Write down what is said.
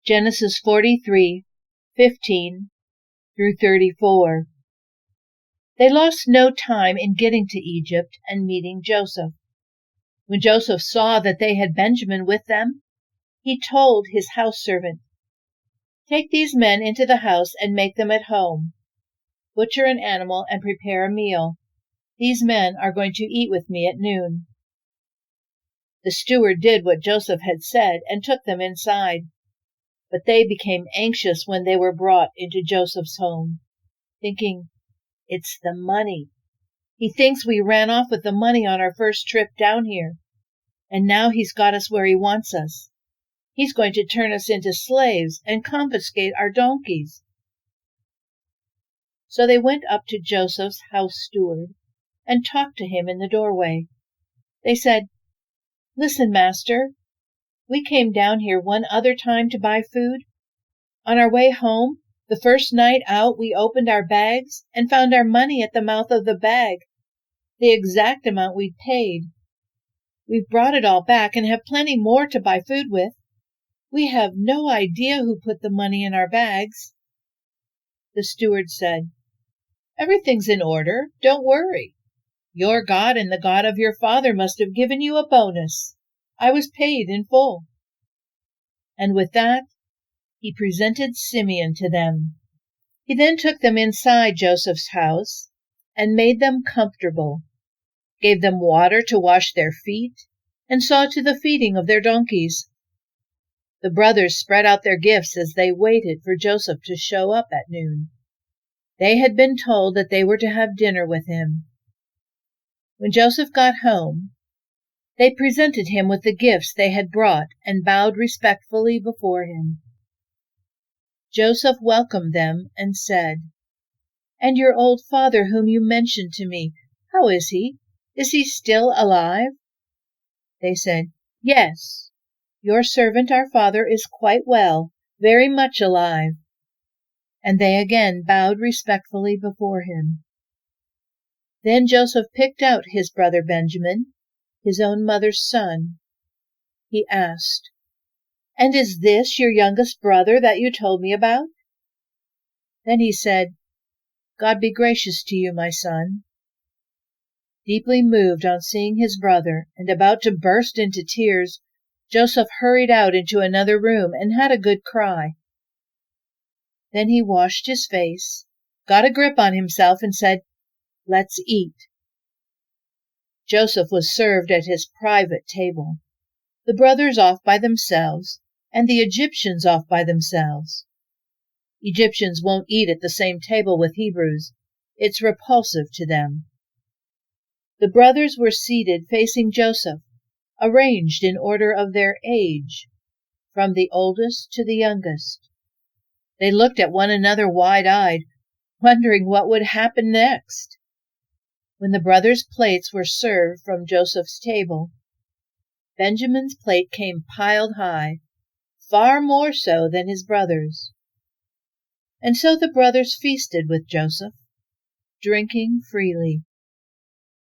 Genesis 43:15 through 34. They lost no time in getting to Egypt and meeting Joseph. When Joseph saw that they had Benjamin with them, he told his house servant, "Take these men into the house and make them at home. Butcher an animal and prepare a meal. These men are going to eat with me at noon." The steward did what Joseph had said and took them inside. But they became anxious when they were brought into Joseph's home, thinking, "It's the money. He thinks we ran off with the money on our first trip down here, and now he's got us where he wants us. He's going to turn us into slaves and confiscate our donkeys." So they went up to Joseph's house steward and talked to him in the doorway. They said, "Listen, master, we came down here one other time to buy food. On our way home, the first night out, we opened our bags and found our money at the mouth of the bag, the exact amount we'd paid. We've brought it all back and have plenty more to buy food with. We have no idea who put the money in our bags." The steward said, "Everything's in order. Don't worry. Your God and the God of your father must have given you a bonus. I was paid in full." And with that, he presented Simeon to them. He then took them inside Joseph's house and made them comfortable, gave them water to wash their feet, and saw to the feeding of their donkeys. The brothers spread out their gifts as they waited for Joseph to show up at noon. They had been told that they were to have dinner with him. When Joseph got home, they presented him with the gifts they had brought and bowed respectfully before him. Joseph welcomed them and said, "And your old father whom you mentioned to me, how is he? Is he still alive?" They said, "Yes, your servant our father is quite well, very much alive." And they again bowed respectfully before him. Then Joseph picked out his brother Benjamin, his own mother's son. He asked, "And is this your youngest brother that you told me about?" Then he said, "God be gracious to you, my son." Deeply moved on seeing his brother and about to burst into tears, Joseph hurried out into another room and had a good cry. Then he washed his face, got a grip on himself, and said, "Let's eat." Joseph was served at his private table, the brothers off by themselves, and the Egyptians off by themselves. Egyptians won't eat at the same table with Hebrews. It's repulsive to them. The brothers were seated facing Joseph, arranged in order of their age, from the oldest to the youngest. They looked at one another wide-eyed, wondering what would happen next. When the brothers' plates were served from Joseph's table, Benjamin's plate came piled high, far more so than his brother's. And so the brothers feasted with Joseph, drinking freely.